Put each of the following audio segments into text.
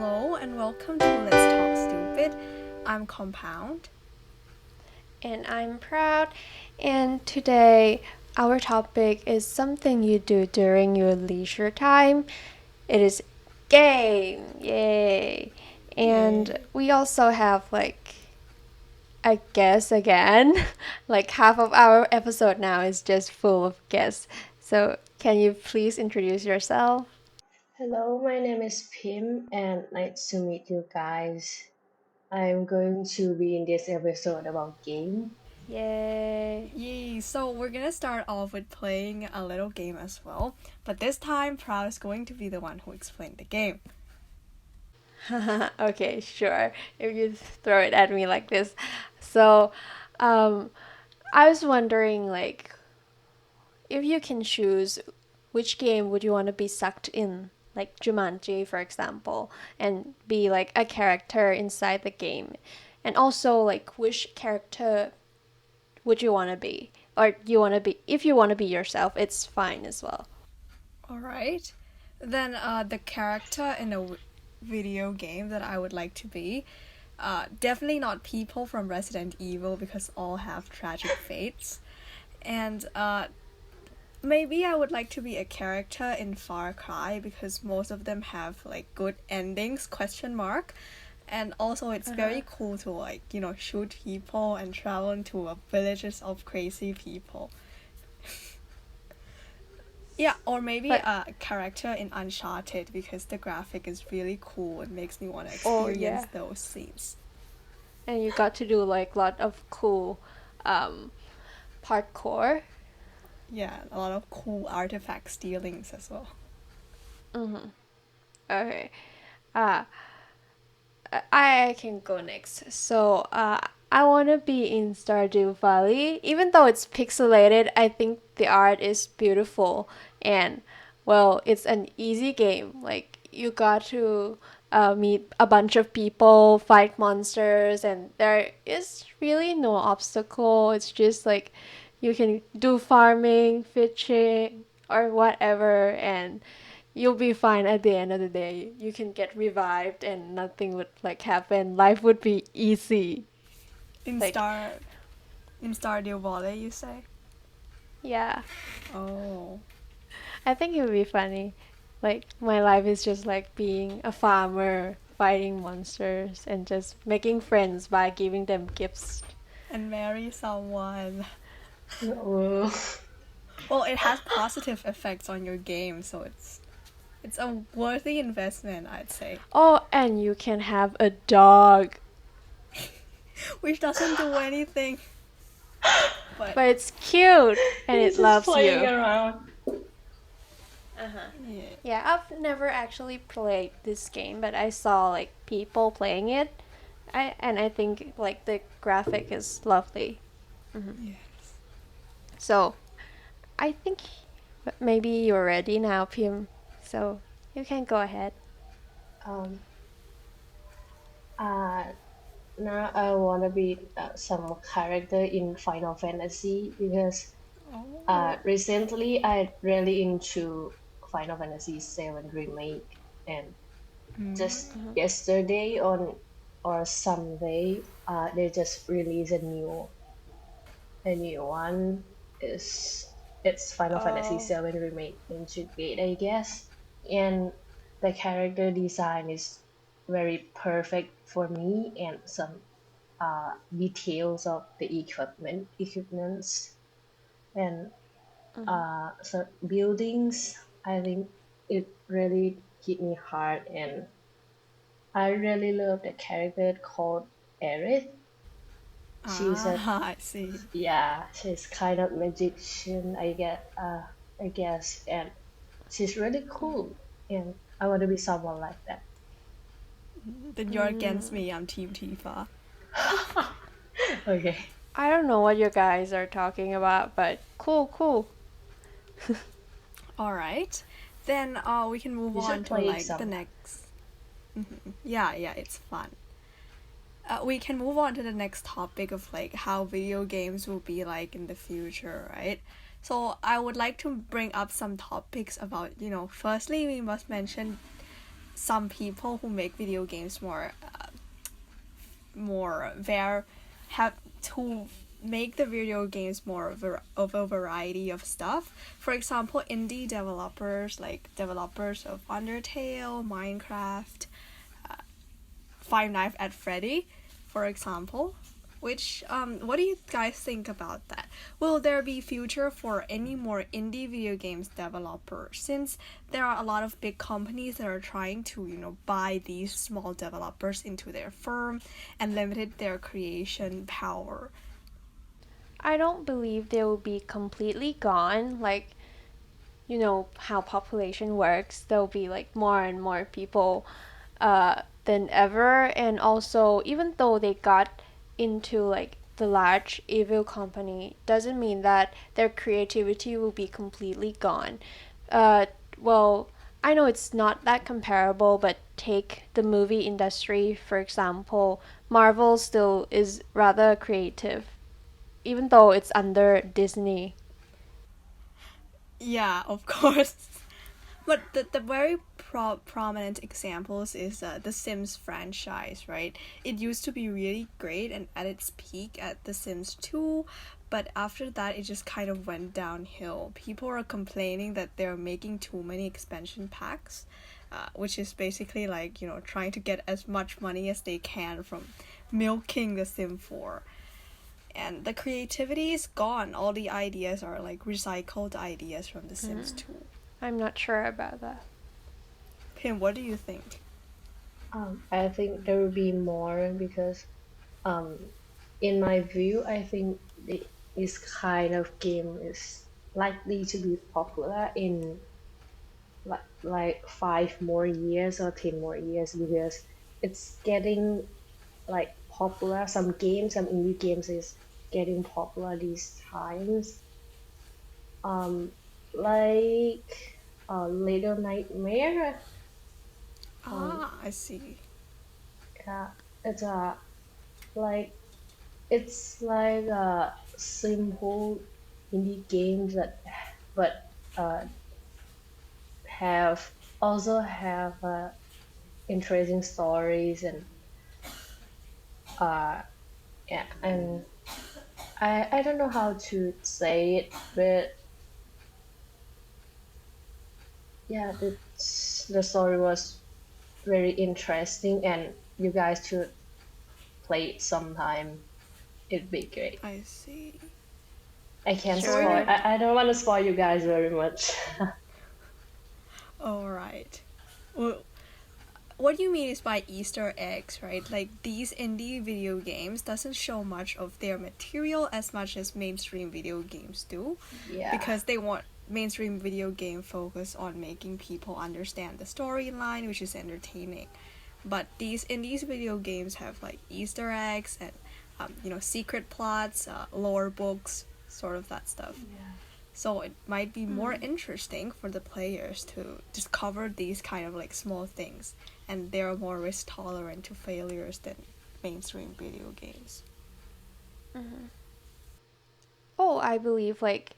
Hello and welcome to Let's Talk Stupid. I'm Compound. And I'm proud. And today, our topic is something you do during your leisure time. It is game. Yay. And Yay. we also have a guest again. Like half of our episode now is just full of guests. So, can you please introduce yourself? Hello, my name is Pim, and nice to meet you guys. I'm going to be in this episode about game. Yay. Yay! So we're gonna start off with playing a little game as well, but this time Proud is going to be the one who explained the game. Okay, sure. If you throw it at me like this. So, um, I was wondering, if you can choose, which game would you want to be sucked in? Like Jumanji, for example, and be like a character inside the game. And also, like, which character would you want to be? Or you want to be, if you want to be yourself, it's fine as well. Alright. Then the character in a video game that I would like to be. Definitely not people from Resident Evil because all have tragic fates. And maybe I would like to be a character in Far Cry because most of them have like good endings question mark. And also it's very cool to shoot people and travel into villages of crazy people. Yeah, or maybe But, a character in Uncharted because the graphic is really cool. It makes me want to oh experience yeah. those scenes. And you got to do like a lot of cool um, parkour. Yeah, a lot of cool artifact stealings as well. Mm-hmm. Okay. Uh, I can go next. So, I want to be in Stardew Valley. Even though it's pixelated, I think the art is beautiful. And, well, it's an easy game. Like, you got to meet a bunch of people, fight monsters, and there is really no obstacle. It's just like you can do farming, fishing, or whatever, and you'll be fine at the end of the day. You can get revived and nothing would like happen. Life would be easy. In Like, Star in Stardew Valley, you say? yeah. Oh. I think it would be funny. Like my life is just like being a farmer, fighting monsters and just making friends by giving them gifts. And marry someone. Oh, Well, it has positive effects on your game, so it's a worthy investment, I'd say. Oh, and you can have a dog. Which doesn't do anything, but But it's cute and it he's just loves playing you. around. yeah. Yeah, I've never actually played this game, but I saw like people playing it. I think like the graphic is lovely. Yes. So I think maybe you're ready now, Pim. So you can go ahead. Um, uh, Now I want to be some character in Final Fantasy because Oh. recently I really into Final Fantasy 7 remake, and just Mm. yesterday on or Sunday they just released a new one. It's Final Fantasy Oh. 7 remake into Gate, I guess, and the character design is very perfect for me, and some details of the equipments and so buildings. I think it really hit me hard, and I really love the character called Aerith. She's a Ah, I see. she's kind of magician, I guess, and she's really cool, and I want to be someone like that. Then you're against me. I'm Team Tifa. Okay, I don't know what you guys are talking about, but cool, cool. All right. Then we can move you should on to play it like the sometime. next. Yeah, yeah, it's fun. We can move on to the next topic of like how video games will be like in the future, right? So I would like to bring up some topics about, firstly we must mention some people who make video games more have to make the video games more of a variety of stuff. For example, indie developers like developers of Undertale, Minecraft, Five Nights at Freddy, for example. Which what do you guys think about that? Will there be future for any more indie video games developers, since there are a lot of big companies that are trying to buy these small developers into their firm and limited their creation power? I don't believe they will be completely gone. Like, you know how population works. There'll be like more and more people than ever. And also, even though they got into like the large evil company, doesn't mean that their creativity will be completely gone. Uh, well, I know it's not that comparable, but take the movie industry, for example. Marvel still is rather creative, even though it's under Disney. Yeah, of course. But the very prominent examples is the Sims franchise, right? It used to be really great and at its peak at The Sims 2, but after that it just kind of went downhill. People are complaining that they're making too many expansion packs, which is basically like, trying to get as much money as they can from milking The Sim 4. And the creativity is gone. All the ideas are like recycled ideas from The Sims 2. I'm not sure about that. Pim, what do you think? I think there will be more because, um, in my view, I think this kind of game is likely to be popular in like 5 more years or 10 more years because it's getting like popular. Some games, some indie games is getting popular these times. Um, like Little Nightmare. Um, I see. yeah, it's like it's like a simple indie games that, but uh have also have interesting stories and uh yeah and I don't know how to say it, but yeah, the story was very interesting, and you guys should play it sometime. It'd be great. I see. I can't So what do spoil. you? Sure. I don't want to spoil you guys very much. All right. Well, what you mean is by Easter eggs, right? Like these indie video games doesn't show much of their material as much as mainstream video games do, Yeah. because they want mainstream video game focus on making people understand the storyline, which is entertaining. But these indies video games have like Easter eggs and secret plots, lore books, sort of that stuff. So it might be more interesting for the players to discover these kind of like small things, and they're more risk tolerant to failures than mainstream video games. Oh, I believe like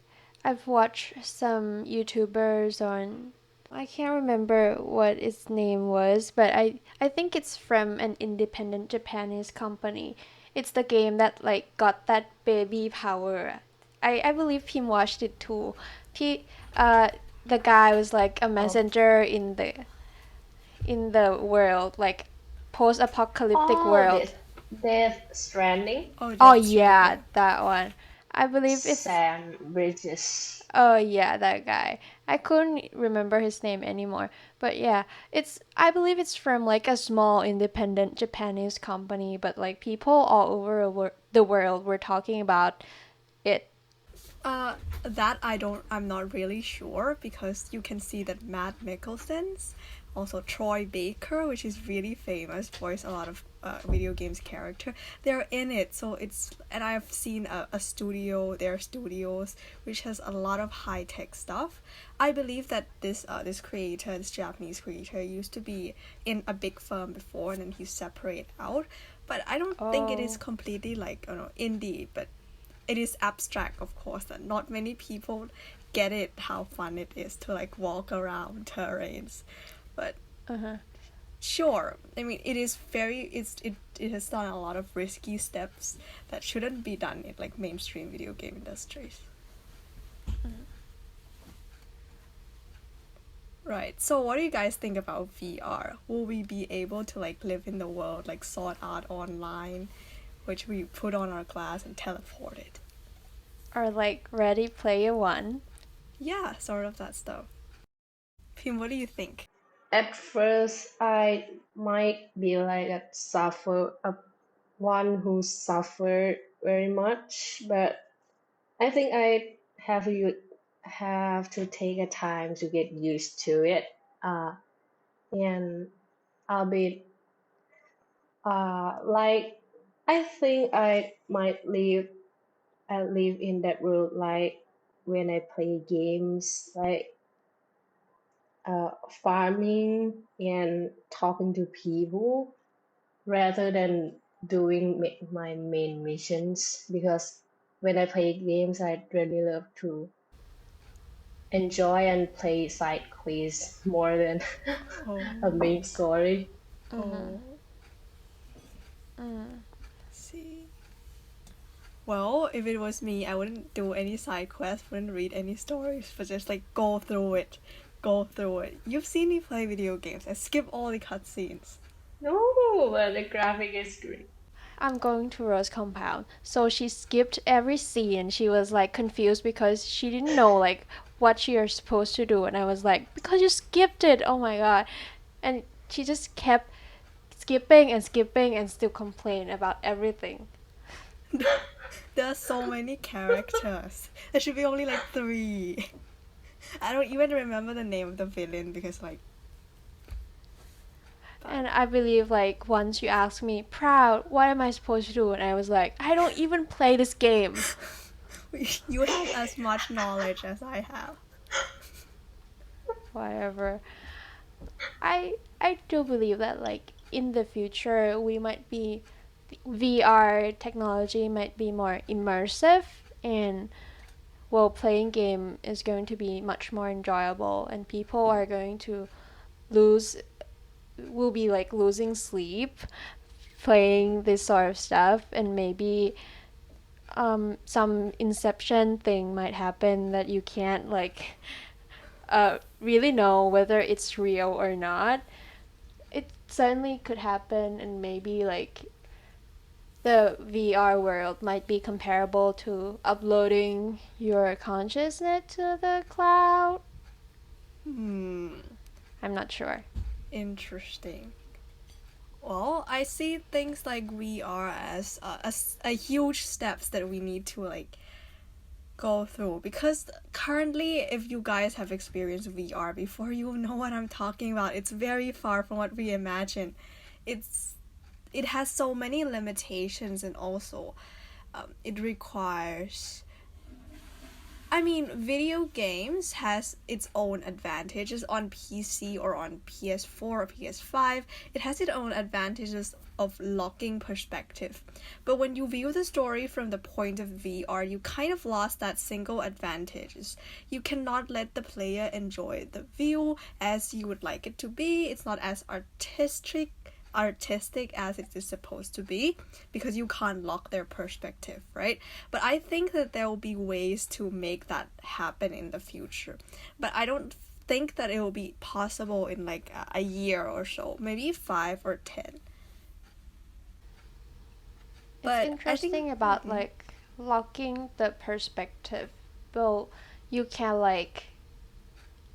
I've watched some YouTubers on, I can't remember what its name was, but I think it's from an independent Japanese company. It's the game that like got that baby power. I believe Pim watched it too. P the guy was like a Oh, messenger in the world, like post-apocalyptic oh, world. this Death Stranding, Oh, Oh that's yeah, trending. that one. I believe it's Sam Bridges. Oh yeah, that guy. I couldn't remember his name anymore. But yeah, it's I believe it's from like a small independent Japanese company, but like people all over the world were talking about it. That I'm not really sure, because you can see that Matt Mikkelsen's, also Troy Baker, which is really famous, voice a lot of video games character. They're in it, so and I've seen a studio, their studios, which has a lot of high tech stuff. I believe that this Japanese creator, used to be in a big firm before, and then he separated out. But I don't think it is Oh. completely like indie, but it is abstract, of course, and not many people get it how fun it is to like walk around terrains. But Uh-huh. sure, I mean it has done a lot of risky steps that shouldn't be done in like mainstream video game industries. Right. So what do you guys think about VR? Will we be able to like live in the world like Sword Art Online, which we put on our glass and teleport it? Or like Ready Player One. Yeah, sort of that stuff. Pim, what do you think? At first, I might be like a one who suffered very much, but I think I have to take a time to get used to it. Uh, and I'll be like I think I live in that world like when I play games like farming and talking to people rather than doing my main missions because when I play games I really love to enjoy and play side quests more than Oh, a main story. oh, Mm. see. Well, if it was me, I wouldn't do any side quests, wouldn't read any stories, but just like go through it. Go through it. You've seen me play video games. I skip all the cutscenes. No, but the graphic is great. I'm going to Rose Compound. So she skipped every scene. She was like confused because she didn't know like what she was supposed to do. And I was like, because you skipped it. Oh my god. And she just kept skipping and skipping and still complain about everything. There are so many characters. There should be only like 3. I don't even remember the name of the villain because like And I believe like once you asked me, Proud, what am I supposed to do? And I was like, I don't even play this game. you have as much knowledge as I have. Whatever. I do believe that like in the future we might be VR technology might be more immersive and well playing game is going to be much more enjoyable and people are going to lose will be like losing sleep playing this sort of stuff and maybe some inception thing might happen that you can't like really know whether it's real or not. It certainly could happen, and maybe like the VR world might be comparable to uploading your consciousness to the cloud. Hmm. I'm not sure. Interesting. Well, I see things like VR as a huge steps that we need to like go through because currently if you guys have experienced VR before you know what I'm talking about. It's very far from what we imagine. It has so many limitations and also it requires I mean, video games has its own advantages on PC or on PS4 or PS5. It has its own advantages of locking perspective. But when you view the story from the point of VR, you kind of lost that single advantages. You cannot let the player enjoy the view as you would like it to be. It's not as artistic as it is supposed to be because you can't lock their perspective, right? But I think that there will be ways to make that happen in the future. But I don't think that it will be possible in like a year or so, maybe 5 or 10. But It's interesting about like locking the perspective. Well, you can like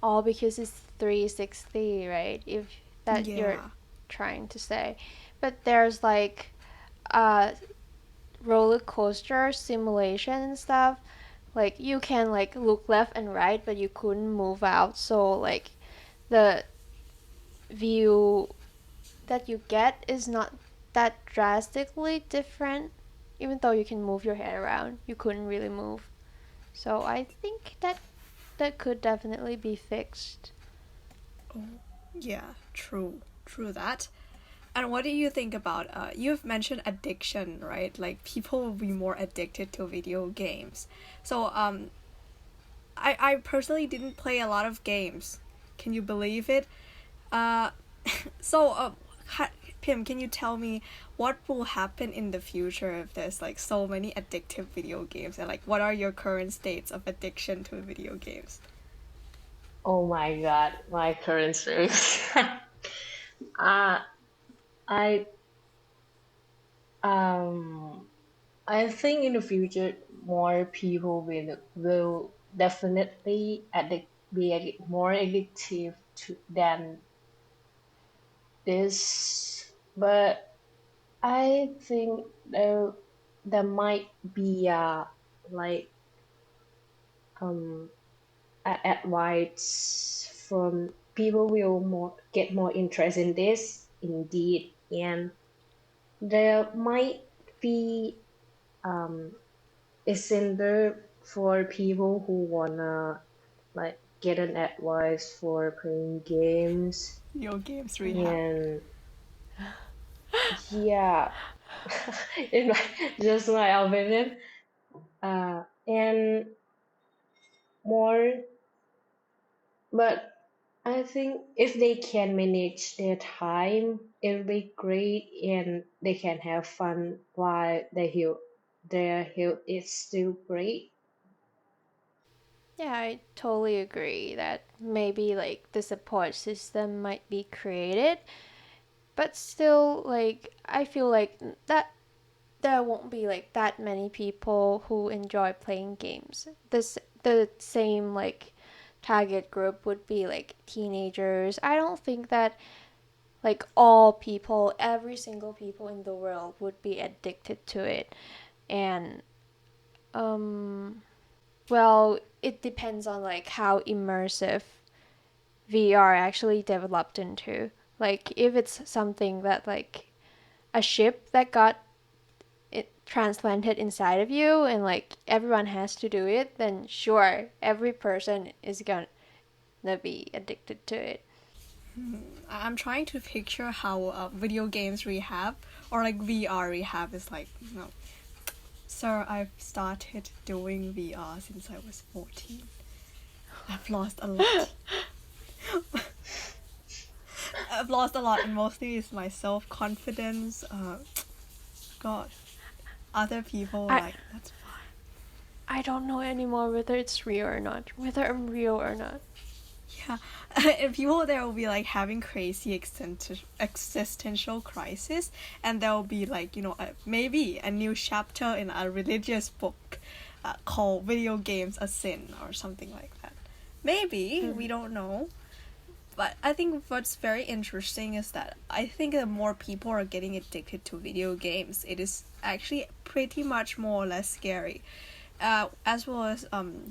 all because it's 360, right? If that you're yeah. trying to say. But there's like roller coaster simulation and stuff. Like you can like look left and right, but you couldn't move out. So like the view that you get is not that drastically different. Even though you can move your head around, you couldn't really move. So I think that could definitely be fixed. Oh, yeah, true that. And what do you think about you've mentioned addiction, right? Like people will be more addicted to video games. So I personally didn't play a lot of games. Can you believe it? So, Pim, can you tell me what will happen in the future if there's like so many addictive video games, and like what are your current states of addiction to video games? Oh my God, my current series. uh, I um I think in the future more people will definitely more addictive than this, but I think there might be like um advice from people will get more interest in this indeed, and there might be um essential for people who wanna like get an advice for playing games. Video games rehab. And yeah, in my just my opinion, and more, but I think if they can manage their time, it'll be great, and they can have fun while their health is still great. Yeah, I totally agree that maybe like the support system might be created, but still like I feel like that there won't be like that many people who enjoy playing games. The same like target group would be like teenagers. I don't think that like all people, every single people in the world would be addicted to it. And um well, it depends on like how immersive VR actually developed into. Like if it's something that like a ship that got it transplanted inside of you and like everyone has to do it, then sure, every person is gonna be addicted to it. I'm trying to picture how video games rehab or like VR rehab is like. Sir, I've started doing VR since I was 14. I've lost a lot. I've lost a lot, and mostly it's my self confidence. God, other people I like that's I don't know anymore whether it's real or not, whether I'm real or not. yeah. And people there will be like having crazy existential crisis, and there will be like maybe a new chapter in a religious book, called "Video Games a Sin" or something like that. Maybe we don't know. But I think what's very interesting is that I think the more people are getting addicted to video games, it is actually pretty much more or less scary. As well as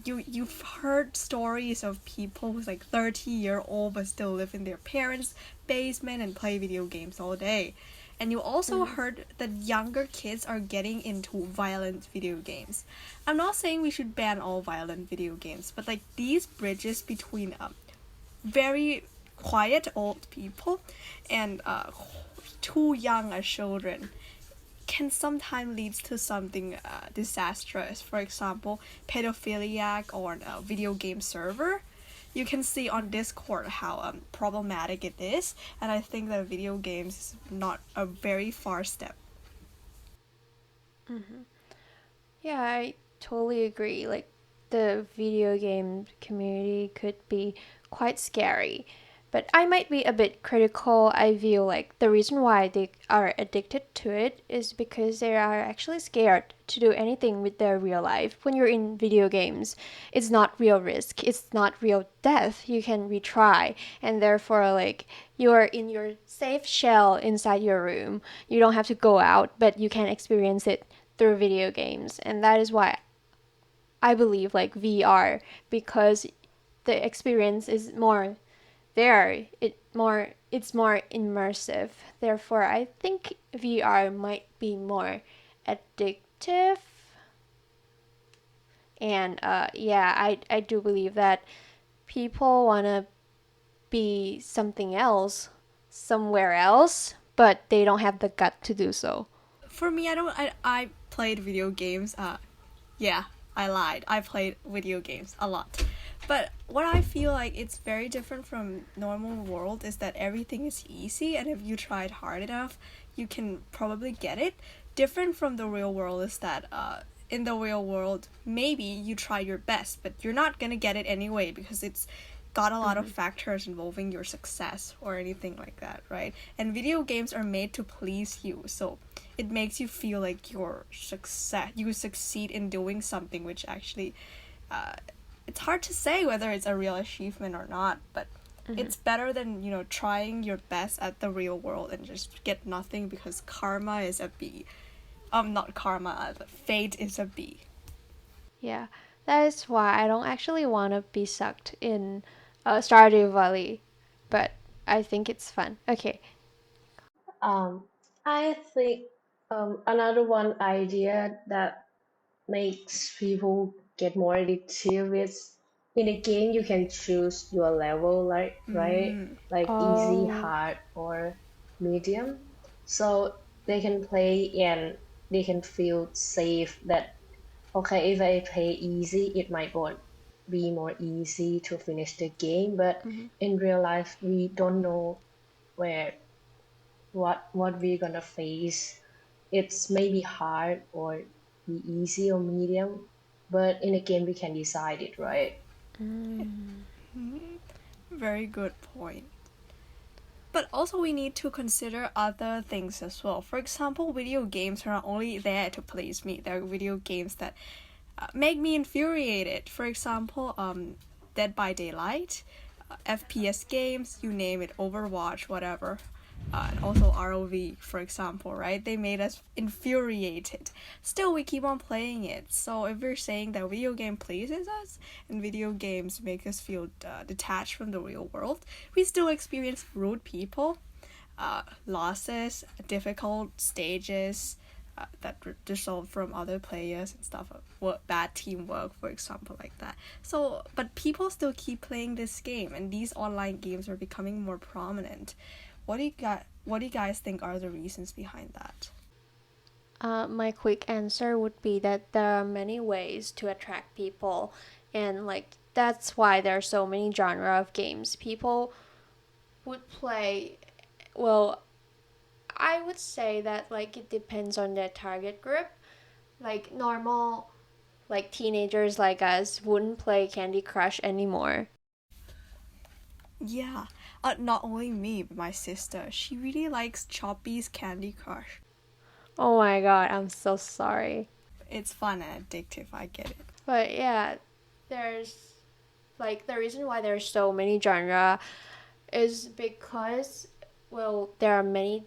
you've heard stories of people who's like 30-year-old but still live in their parents' basement and play video games all day. And you also heard that younger kids are getting into violent video games. I'm not saying we should ban all violent video games, but like these bridges between very quiet old people and too young as children can sometimes lead to something disastrous. For example, pedophiliac or a video game server. You can see on Discord how problematic it is, and I think that video games is not a very far step. Yeah, I totally agree. Like the video game community could be quite scary. But I might be a bit critical. I feel like the reason why they are addicted to it is because they are actually scared to do anything with their real life. When you're in video games, it's not real risk, it's not real death. You can retry, and therefore, like, you're in your safe shell inside your room. You don't have to go out, but you can experience it through video games. And that is why I believe like VR, because the experience is more there. It's more immersive. Therefore, I think VR might be more addictive. And yeah, I do believe that people want to be something else somewhere else, but they don't have the gut to do so. For me, I played video games. Yeah, I lied. I played video games a lot. But what I feel like it's very different from normal world is that everything is easy, and if you tried hard enough, you can probably get it. Different from the real world is that in the real world, maybe you try your best, but you're not gonna get it anyway because it's got a lot of factors involving your success or anything like that, right? And video games are made to please you, so it makes you feel like you succeed in doing something, which actually uh, it's hard to say whether it's a real achievement or not, but it's better than, trying your best at the real world and just get nothing because karma is a B. Not karma, fate is a B. Yeah, that is why I don't actually want to be sucked in Stardew Valley, but I think it's fun. Okay. Um, I think another one idea that makes people get more addictive is in a game you can choose your level, like right, like easy, Oh. hard, or medium. So they can play and they can feel safe that okay, if I play easy, it might not be more easy to finish the game, but in real life we don't know where what we're gonna face. It's maybe hard or be easy or medium, but in a game we can decide it, right? Very good point. But also, we need to consider other things as well. For example, video games are not only there to please me, they're video games that make me infuriated. For example, Dead by Daylight, FPS games, you name it, Overwatch, whatever. And also ROV, for example, right? They made us infuriated. Still, we keep on playing it. So if we're saying that video game pleases us and video games make us feel detached from the real world, we still experience rude people, losses, difficult stages, that result from other players and stuff, bad teamwork, for example, like that. So, but people still keep playing this game, and these online games are becoming more prominent. What do you guys think are the reasons behind that? My quick answer would be that there are many ways to attract people, and like that's why there are so many genre of games. People would play. Well, I would say that like it depends on their target group. Like normal, like teenagers like us wouldn't play Candy Crush anymore. Yeah, not only me, but my sister. She really likes Choppy's Candy Crush. Oh my god, I'm so sorry. It's fun and addictive, I get it. But yeah, there's like the reason why there's so many genre is because well there are many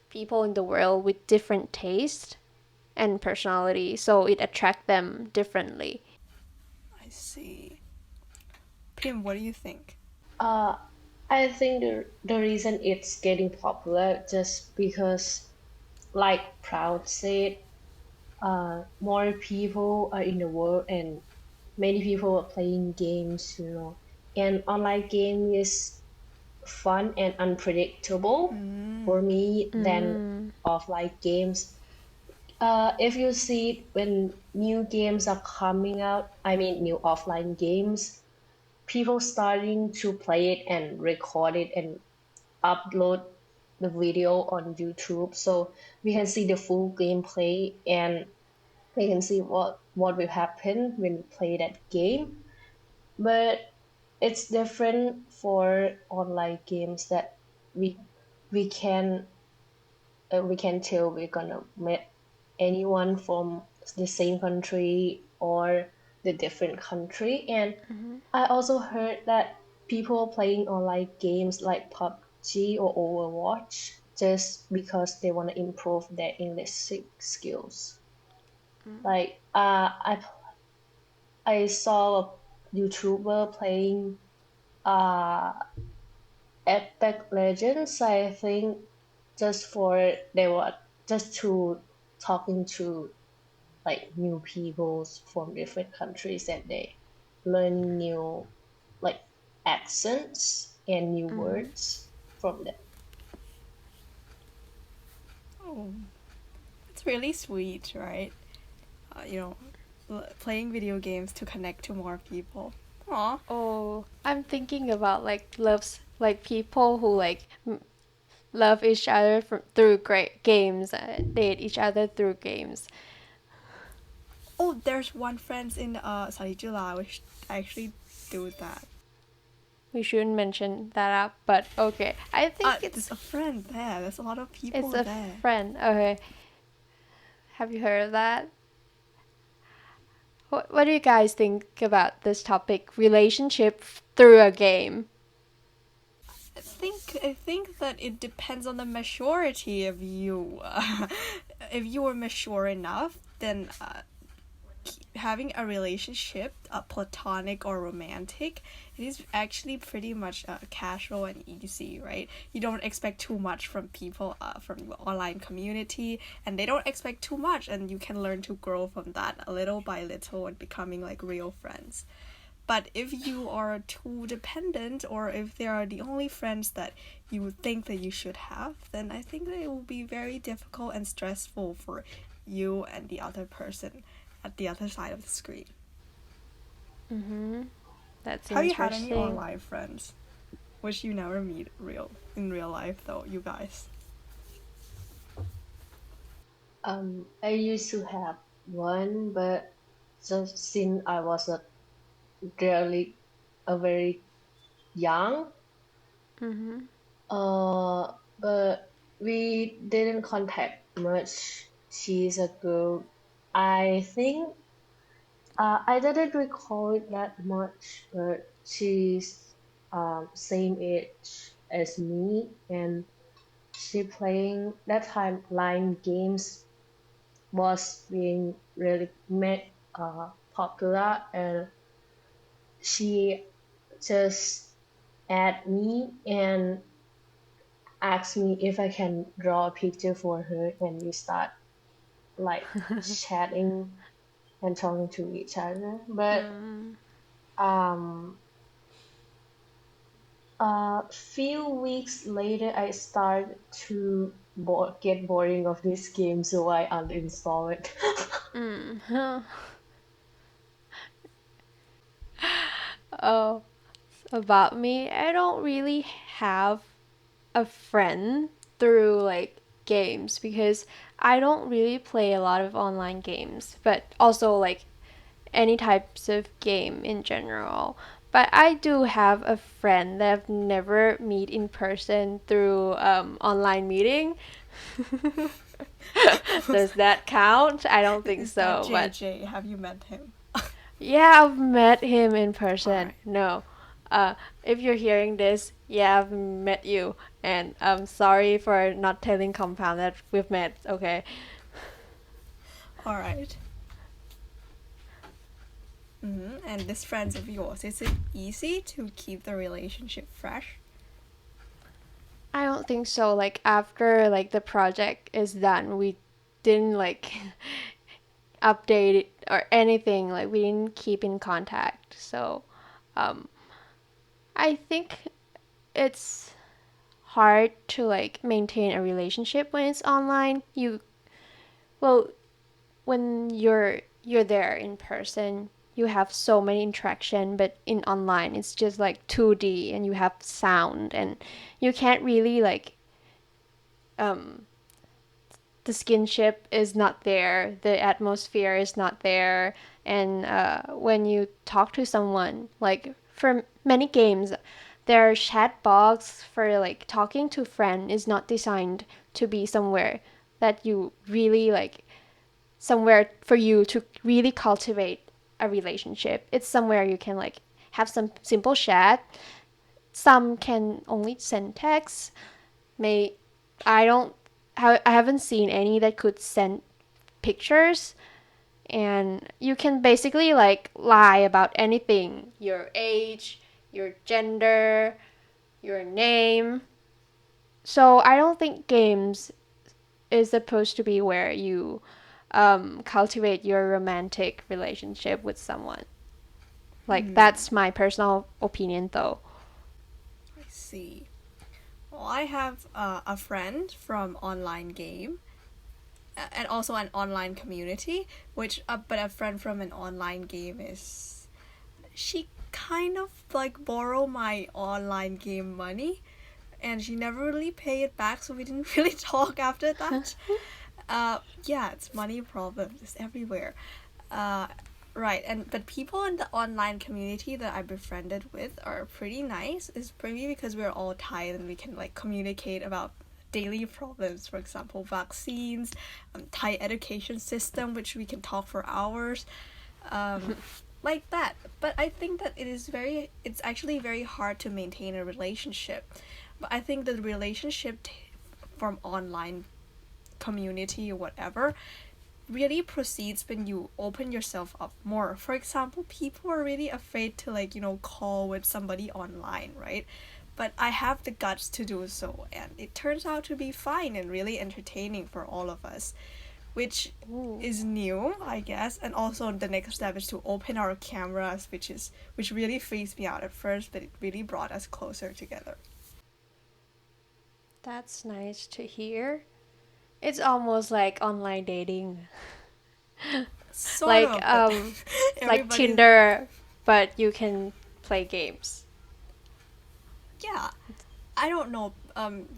people in the world with different taste and personality, so it attracts them differently. I see. Pim, what do you think? Uh, I think the reason it's getting popular just because, like Proud said, more people are in the world and many people are playing games, and online game is fun and unpredictable for me than Mm. offline games. If you see when new games are coming out, I mean new offline games, people starting to play it and record it and upload the video on YouTube, so we can see the full gameplay and we can see what will happen when we play that game. But it's different for online games that we we can we can tell we're gonna meet anyone from the same country or the different country. And I also heard that people playing online games like PUBG or Overwatch just because they want to improve their English skills. Like I saw a YouTuber playing uh Epic Legends, I think, just for they were just to talking to like new peoples from different countries and they learn new like accents and new words from them. Oh, it's really sweet, right? You know, playing video games to connect to more people. Aw. Oh, I'm thinking about like loves like people who like love each other through great games, date each other through games. Oh, there's one friends in Sarijula which actually do that. We shouldn't mention that up, but okay. I think There's a friend there. There's a lot of people it's a there. friend. Okay. Have you heard of that? What do you guys think about this topic? Relationship through a game. I think that it depends on the maturity of you. If you are mature enough, then having a relationship, platonic or romantic, it is actually pretty much casual and easy, right? You don't expect too much from people from the online community, and they don't expect too much, and you can learn to grow from that a little by little and becoming like real friends. But if you are too dependent, or if they are the only friends that you would think that you should have, then I think that it will be very difficult and stressful for you and the other person at the other side of the screen. That's Have you had any interesting. online friends which you never meet in real life though, you guys? I used to have one, but just since I was really a very young, but we didn't contact much. She's a girl. I think I didn't recall it that much, but she's same age as me, and she playing that time line games was being really made popular, and she just add me and asked me if I can draw a picture for her, and we start like chatting and talking to each other. But um a few weeks later, I started to get boring of this game, so I uninstalled it. Oh, about me, I don't really have a friend through like games because I don't really play a lot of online games, but also like any types of game in general. But I do have a friend that I've never meet in person through online meeting. Does that count? I don't think Is that so, but JJ? Have you met him? yeah, I've met him in person. Alright. No. If you're hearing this, yeah, I've met you. And I'm sorry for not telling Compound that we've met, okay? Alright. And this friends of yours, is it easy to keep the relationship fresh? I don't think so. Like, after, like, the project is done, we didn't, like, update it or anything. Like, we didn't keep in contact. So, um, I think it's hard to like maintain a relationship when it's online. Well, when you're there in person, you have so many interaction, but in online it's just like 2D and you have sound and you can't really like um the skinship is not there, the atmosphere is not there, and when you talk to someone, like for many games, their chat box for like talking to friend is not designed to be somewhere that you really like, somewhere for you to really cultivate a relationship. It's somewhere you can like have some simple chat. Some can only send text. May I don't I haven't seen any that could send pictures, and you can basically like lie about anything, your age, your gender, your name. So I don't think games is supposed to be where you cultivate your romantic relationship with someone. Like, that's my personal opinion though. I see. Well, I have a friend from online game. and also an online community, which but a friend from an online game is she kind of like borrow my online game money, and she never really paid it back, so we didn't really talk after that. Yeah, it's money problems. It's everywhere. Uh, right, and but people in the online community that I befriended with are pretty nice. It's pretty because we're all Thai and we can like communicate about daily problems. For example, vaccines, Thai education system, which we can talk for hours. Um, like that. But I think that it's actually very hard to maintain a relationship. But I think the relationship from online community or whatever really proceeds when you open yourself up more. For example, people are really afraid to like, call with somebody online, right? But I have the guts to do so, and it turns out to be fine and really entertaining for all of us, which Ooh, is new, I guess. And also the next step is to open our cameras, which really freaks me out at first, but it really brought us closer together. that's nice to hear. It's almost like online dating. Sort Like of, but like everybody's Tinder, but you can play games. yeah. I don't know.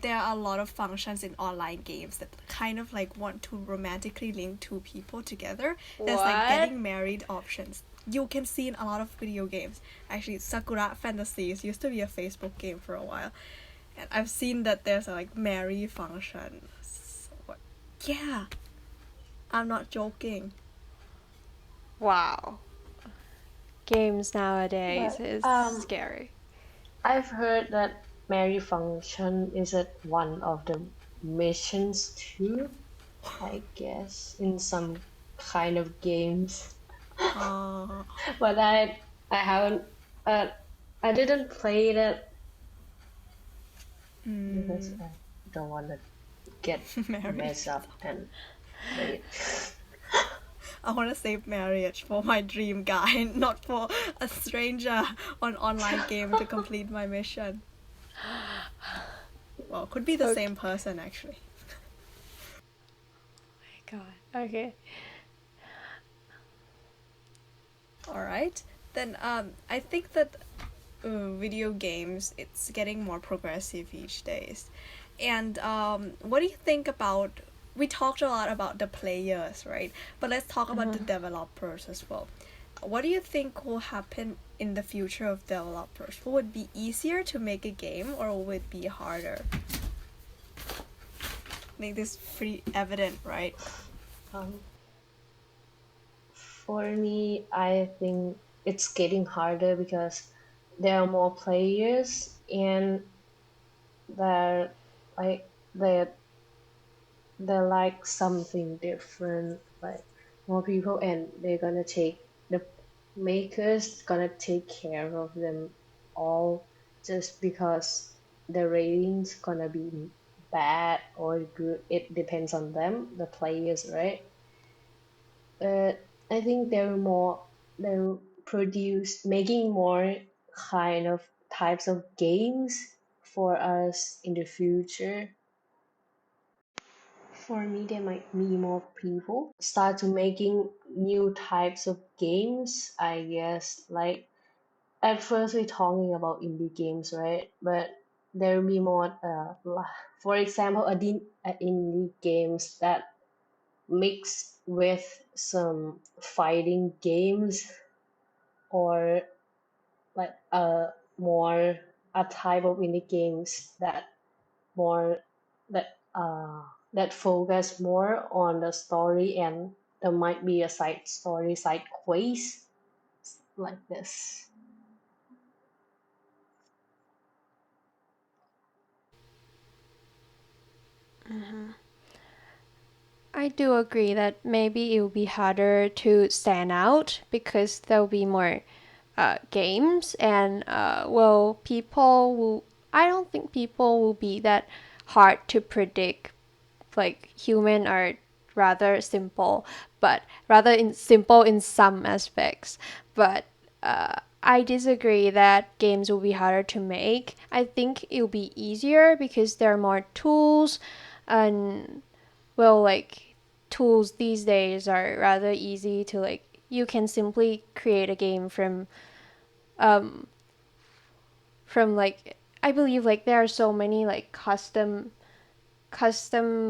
There are a lot of functions in online games that kind of like want to romantically link two people together. There's like What? getting married options. You can see in a lot of video games. Actually, Sakura Fantasies used to be a Facebook game for a while, and I've seen that there's a like marry function. So, yeah, I'm not joking. Wow. Games nowadays But is scary. I've heard that Mary function is at one of the missions too, I guess, in some kind of games. Uh, But I haven't uh, I didn't play that because mm, I don't want to get married. messed up and play it. I want to save marriage for my dream guy, not for a stranger on online game to complete my mission. Well, could be the Okay. same person actually. God. Okay. All right. Then I think that video games it's getting more progressive each days. And what do you think about? We talked a lot about the players, right? But let's talk about the developers as well. What do you think will happen in the future of developers? Will it be easier to make a game or will it be harder? I think this is pretty evident, right? Um, for me, I think it's getting harder because there are more players and they're like they're they like something different, like more people, and they're gonna take the makers gonna take care of them all just because the ratings gonna be bad or good. It depends on them, the players, right? But I think they're produce making more kind of types of games for us in the future. For me, there might be more people start to making new types of games, I guess. Like at first we're talking about indie games, right? But there will be more, for example, indie games that mix with some fighting games or like more a type of indie games more that focus more on the story, and there might be a side story, side quest like this. I do agree that maybe it will be harder to stand out because there will be more games, and well, people will. I don't think people will be that hard to predict. Like human are rather simple, but rather in simple in some aspects. But I disagree that games will be harder to make. I think it will be easier because there are more tools, and well, like tools these days are rather easy to like you can simply create a game from like I believe like there are so many like custom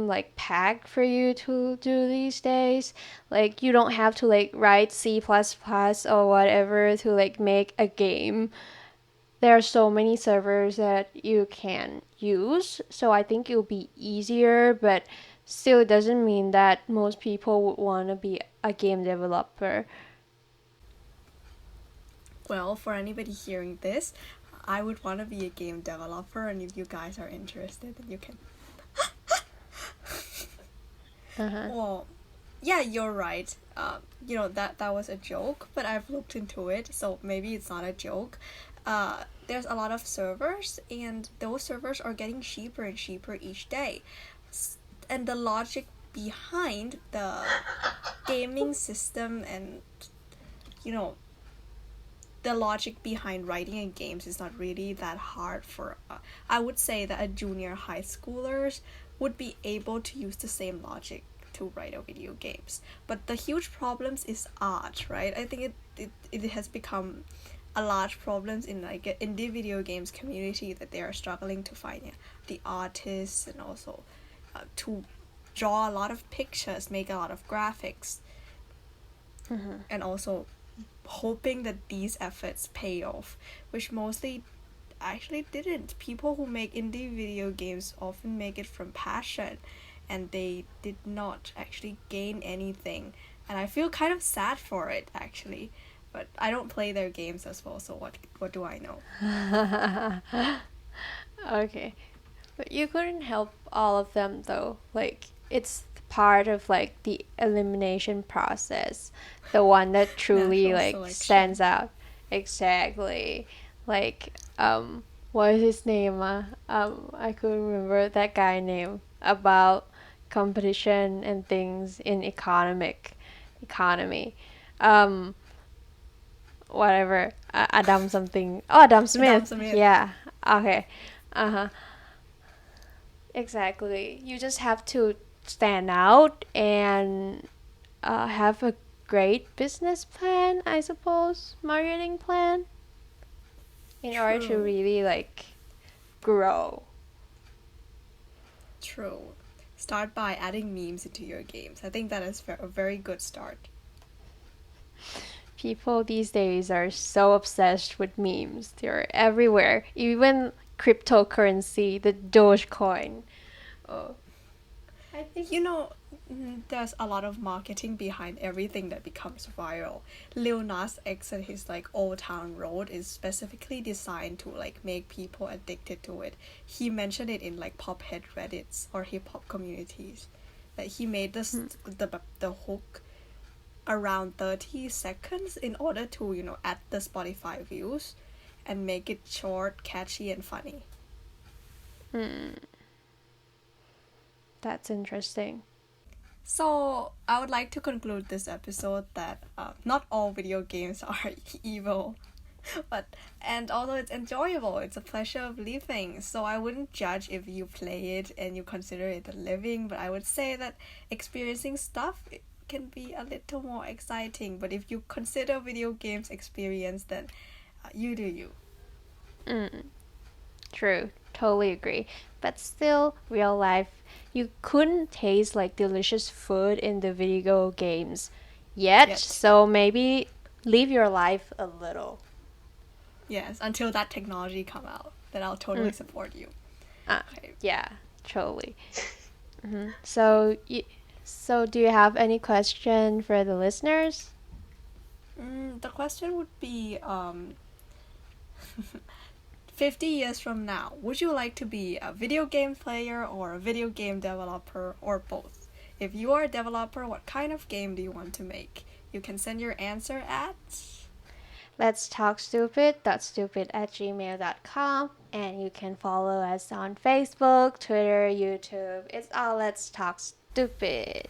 like pack for you to do these days. Like you don't have to like write C++ or whatever to like make a game. There are so many servers that you can use, so I think it'll be easier, but still it doesn't mean that most people would want to be a game developer. Well, for anybody hearing this, I would want to be a game developer, and if you guys are interested, then you can. Well, yeah, you're right. That was a joke, but I've looked into it, so maybe it's not a joke. There's a lot of servers, and those servers are getting cheaper and cheaper each day. And the logic behind the gaming system and, you know, the logic behind writing in games is not really that hard for I would say that a junior high schoolers would be able to use the same logic to write a video games, but the huge problems is art, right? I think it has become a large problems in like indie video games community that they are struggling to find the artists, and also to draw a lot of pictures, make a lot of graphics, and also hoping that these efforts pay off, which mostly actually didn't. People who make indie video games often make it from passion, and they did not actually gain anything. And I feel kind of sad for it, actually. But I don't play their games as well, so what do I know? Okay. But you couldn't help all of them though. Like it's part of like the elimination process. The one that truly Natural like selection. stands out. Exactly. Like what is his name? I couldn't remember that guy name about competition and things in economy. Um Whatever. Adam something. Oh, Adam Smith. Adam Smith. Yeah. Okay. Uh-huh. Exactly. You just have to stand out and have a great business plan, I suppose, marketing plan, in order to True. really like grow. True. Start by adding memes into your games. I think that is a very good start. People these days are so obsessed with memes. They're everywhere. Even cryptocurrency, the Dogecoin. Oh, I think There's a lot of marketing behind everything that becomes viral. Lil Nas X and his like Old Town Road is specifically designed to like make people addicted to it. He mentioned it in like pop head Reddits or hip hop communities. That he made the hook around 30 seconds in order to add the Spotify views and make it short, catchy, and funny. that's interesting. So I would like to conclude this episode that not all video games are evil, and although it's enjoyable, it's a pleasure of living. So I wouldn't judge if you play it and you consider it a living, but I would say that experiencing stuff can be a little more exciting. But if you consider video games experience, then you do you. True, totally agree. But still, real life, you couldn't taste like delicious food in the video games yet. Yet. So maybe live your life a little. Yes, until that technology come out, then I'll totally support you. Okay. Yeah, totally. So, so do you have any question for the listeners? The question would be 50 years from now, would you like to be a video game player or a video game developer, or both? If you are a developer, what kind of game do you want to make? You can send your answer at Let's talk stupid.stupid@gmail.com, and you can follow us on Facebook, Twitter, YouTube. It's all Let's Talk Stupid.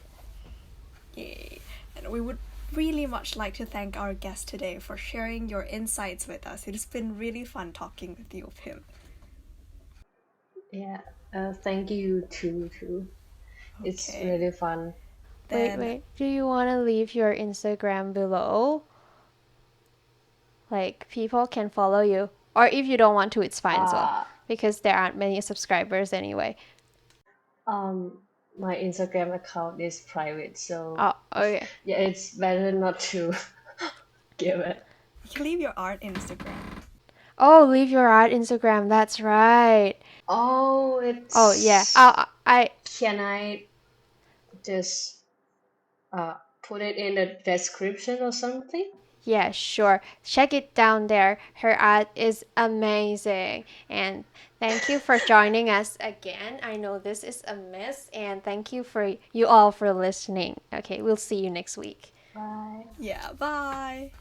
Yay. And we would really much like to thank our guest today for sharing your insights with us. It has been really fun talking with you, Pim. Yeah. Thank you too. It's Okay. really fun. Then Do you want to leave your Instagram below? Like, people can follow you. Or if you don't want to, it's fine as well. Uh, Because there aren't many subscribers anyway. my Instagram account is private, so Oh, okay. yeah, it's better not to give it. you can leave your art Instagram. Oh, leave your art Instagram. That's right. Oh, Oh, yeah. it's. I Can I just put it in the description or something? Yeah, sure. Check it down there. Her art is amazing. And thank you for joining us again. I know this is a miss, and thank you for you all for listening. Okay, we'll see you next week. Bye. Yeah, bye.